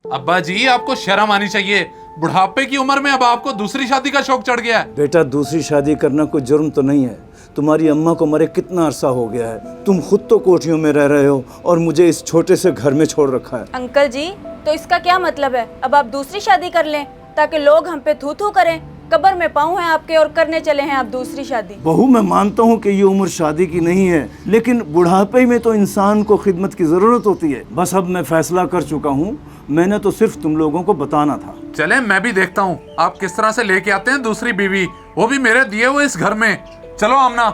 अब्बा जी आपको शर्म आनी चाहिए। बुढ़ापे की उम्र में अब आपको दूसरी शादी का शौक चढ़ गया है। बेटा, दूसरी शादी करना कोई जुर्म तो नहीं है। तुम्हारी अम्मा को मरे कितना अरसा हो गया है। तुम खुद तो कोठियों में रह रहे हो और मुझे इस छोटे से घर में छोड़ रखा है। अंकल जी, तो इसका क्या मतलब है? अब आप दूसरी शादी कर लें ताकि लोग हम पे थू थू करें। कब्र में पाँव हैं आपके और करने चले हैं आप दूसरी शादी। बहू, मैं मानता हूँ कि ये उम्र शादी की नहीं है, लेकिन बुढ़ापे में तो इंसान को खिदमत की जरूरत होती है। बस अब मैं फैसला कर चुका हूँ। मैंने तो सिर्फ तुम लोगों को बताना था। चले मैं भी देखता हूँ आप किस तरह से लेके आते हैं दूसरी बीवी, वो भी मेरे दिए हुए इस घर में। चलो आमना।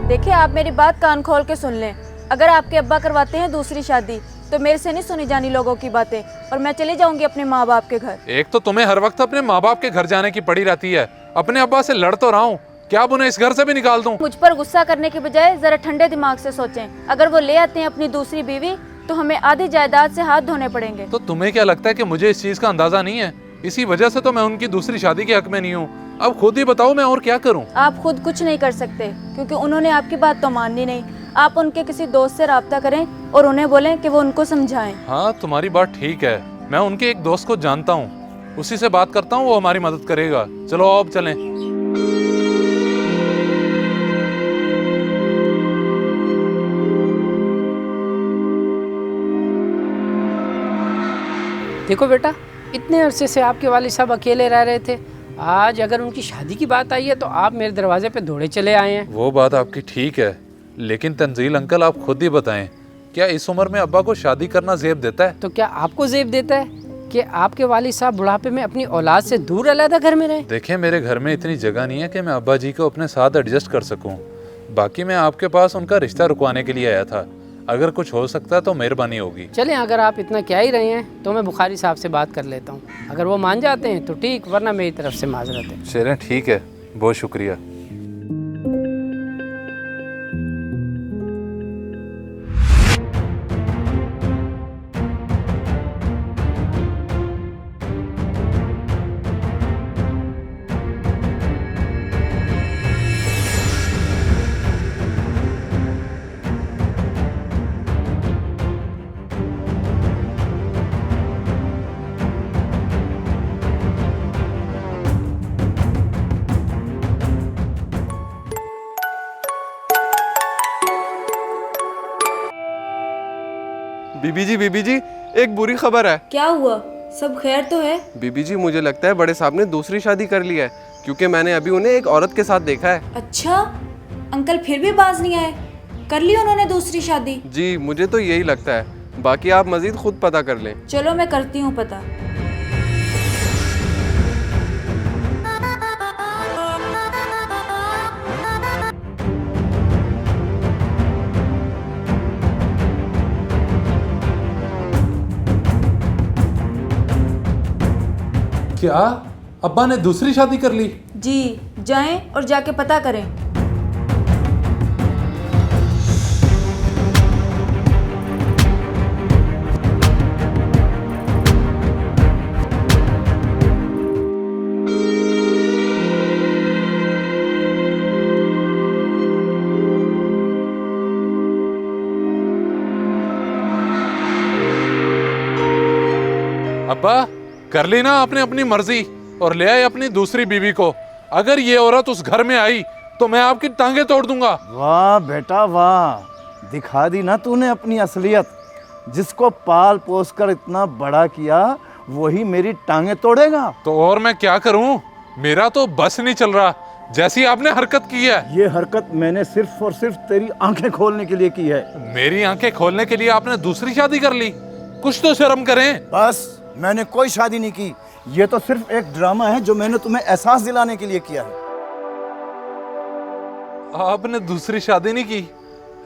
देखिए, आप मेरी बात कान खोल के सुन लें। अगर आपके अब्बा करवाते हैं दूसरी शादी तो मेरे से नहीं सुनी जानी लोगों की बातें, और मैं चली जाऊंगी अपने माँ बाप के घर। एक तो तुम्हें हर वक्त अपने माँ बाप के घर जाने की पड़ी रहती है। अपने अब्बा से लड़ तो रहा हूँ, क्या अब उन्हें इस घर से भी निकाल दूं? मुझ पर गुस्सा करने के बजाय जरा ठंडे दिमाग से सोचें। अगर वो ले आते हैं अपनी दूसरी बीवी तो हमें आधी जायदाद से हाथ धोने पड़ेंगे। तो तुम्हें क्या लगता है कि मुझे इस चीज का अंदाजा नहीं है? इसी वजह से तो मैं उनकी दूसरी शादी के हक में नहीं हूँ। अब खुद ही बताओ मैं और क्या करूँ? आप खुद कुछ नहीं कर सकते क्योंकि उन्होंने आपकी बात तो माननी नहीं। आप उनके किसी दोस्त से राब्ता करें और उन्हें बोलें कि वो उनको समझाएं। हाँ, तुम्हारी बात ठीक है। मैं उनके एक दोस्त को जानता हूँ, उसी से बात करता हूँ, वो हमारी मदद करेगा। चलो अब चलें। देखो बेटा, इतने अरसे से आपके वालिद साहब अकेले रह रहे थे। आज अगर उनकी शादी की बात आई है तो आप मेरे दरवाजे पे दौड़े चले आए हैं। वो बात आपकी ठीक है, लेकिन तंजील अंकल आप खुद ही बताएं, क्या इस उम्र में अब्बा को शादी करना जेब देता है? तो क्या आपको जेब देता है कि आपके वालिद साहब बुढ़ापे में अपनी औलाद से दूर अलग घर में रहें? देखें, मेरे घर में इतनी जगह नहीं है कि मैं अब्बा जी को अपने साथ एडजस्ट कर सकूं। बाकी मैं आपके पास उनका रिश्ता रुकवाने के लिए आया था। अगर कुछ हो सकता है तो मेहरबानी होगी। चलें, अगर आप इतना क्या ही रहे हैं तो मैं बुखारी साहब से बात कर लेता हूँ। अगर वो मान जाते हैं तो ठीक, वरना मेरी तरफ से माजरत है। चलें ठीक है, बहुत शुक्रिया। बीबी जी एक बुरी खबर है। क्या हुआ? सब खैर तो है? बीबी जी, मुझे लगता है बड़े साहब ने दूसरी शादी कर ली है, क्योंकि मैंने अभी उन्हें एक औरत के साथ देखा है। अच्छा, अंकल फिर भी बाज नहीं आए? कर ली उन्होंने दूसरी शादी? जी, मुझे तो यही लगता है। बाकी आप मजीद खुद पता कर लें। चलो मैं करती हूँ पता। क्या अब्बा ने दूसरी शादी कर ली? जी, जाएं और जाके पता करें। अब्बा, कर ली ना आपने अपनी मर्जी और ले आए अपनी दूसरी बीवी को। अगर ये औरत उस घर में आई तो मैं आपकी टांगे तोड़ दूंगा। वाह बेटा वाह, दिखा दी ना तूने अपनी असलियत। जिसको पाल पोस कर इतना बड़ा किया वही मेरी टांगे तोड़ेगा। तो और मैं क्या करूं? मेरा तो बस नहीं चल रहा जैसी आपने हरकत की है। ये हरकत मैंने सिर्फ और सिर्फ तेरी आंखें खोलने के लिए की है। मेरी आंखें खोलने के लिए आपने दूसरी शादी कर ली? कुछ तो शर्म करें। बस, मैंने कोई शादी नहीं की। ये तो सिर्फ एक ड्रामा है जो मैंने तुम्हें एहसास दिलाने के लिए किया है। आपने दूसरी शादी नहीं की,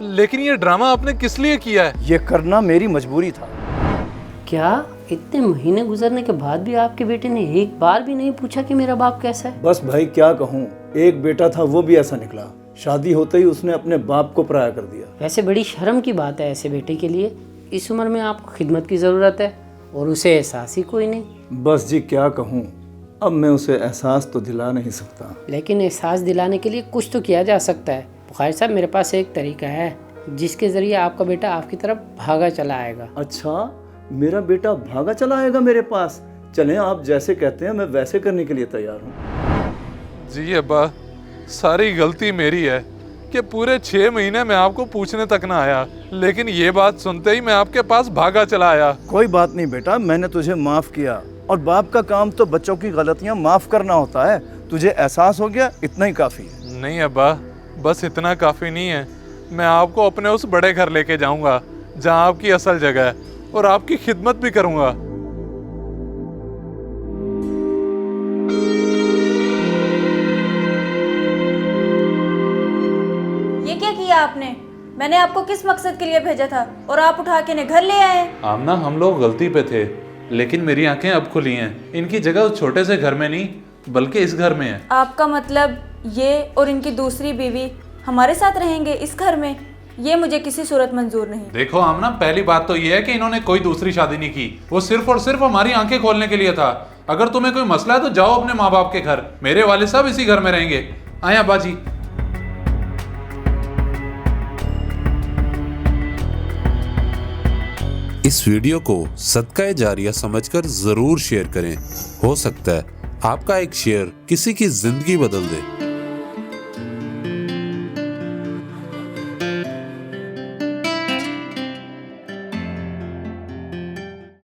लेकिन ये ड्रामा आपने किस लिए किया है? ये करना मेरी मजबूरी था। क्या इतने महीने गुजरने के बाद भी आपके बेटे ने एक बार भी नहीं पूछा कि मेरा बाप कैसा है? बस भाई क्या कहूँ, एक बेटा था वो भी ऐसा निकला। शादी होते ही उसने अपने बाप को पराया कर दिया। वैसे बड़ी शर्म की बात है ऐसे बेटे के लिए। इस उम्र में आपको खिदमत की ज़रूरत है और उसे एहसास ही कोई नहीं। बस जी क्या कहूँ, अब मैं उसे एहसास तो दिला नहीं सकता। लेकिन एहसास दिलाने के लिए कुछ तो किया जा सकता है। बुखारी साहब, मेरे पास एक तरीका है जिसके ज़रिए आपका बेटा आपकी तरफ भागा चला आएगा। अच्छा, मेरा बेटा भागा चला आएगा मेरे पास? चलें, आप जैसे कहते हैं मैं वैसे करने के लिए तैयार हूँ। जी अब्बा, सारी गलती मेरी है कि पूरे 6 महीने मैं आपको पूछने तक ना आया, लेकिन ये बात सुनते ही मैं आपके पास भागा चला आया। कोई बात नहीं बेटा, मैंने तुझे माफ़ किया, और बाप का काम तो बच्चों की गलतियाँ माफ़ करना होता है। तुझे एहसास हो गया, इतना ही काफ़ी है। नहीं अब्बा, बस इतना काफ़ी नहीं है। मैं आपको अपने उस बड़े घर लेके जाऊंगा जहां आपकी असल जगह है, और आपकी खिदमत भी करूंगा। ये क्या किया आपने? मैंने आपको किस मकसद के लिए भेजा था और आप उठा के इन्हें घर ले आए? आमना, हम लोग गलती पे थे, लेकिन मेरी आंखें अब खुली हैं। इनकी जगह उस छोटे से घर में नहीं बल्कि इस घर में है। आपका मतलब ये और इनकी दूसरी बीवी हमारे साथ रहेंगे इस घर में? ये मुझे किसी सूरत मंजूर नहीं। देखो आमना, पहली बात तो ये है कि इन्होंने कोई दूसरी शादी नहीं की। वो सिर्फ और सिर्फ हमारी आंखें खोलने के लिए था। अगर तुम्हें कोई मसला है तो जाओ अपने माँ बाप के घर। मेरे वालिद साहब इसी घर में रहेंगे। आए अब्बा जी। इस वीडियो को सदका जारिया समझकर जरूर शेयर करें। हो सकता है आपका एक शेयर किसी की जिंदगी बदल दे।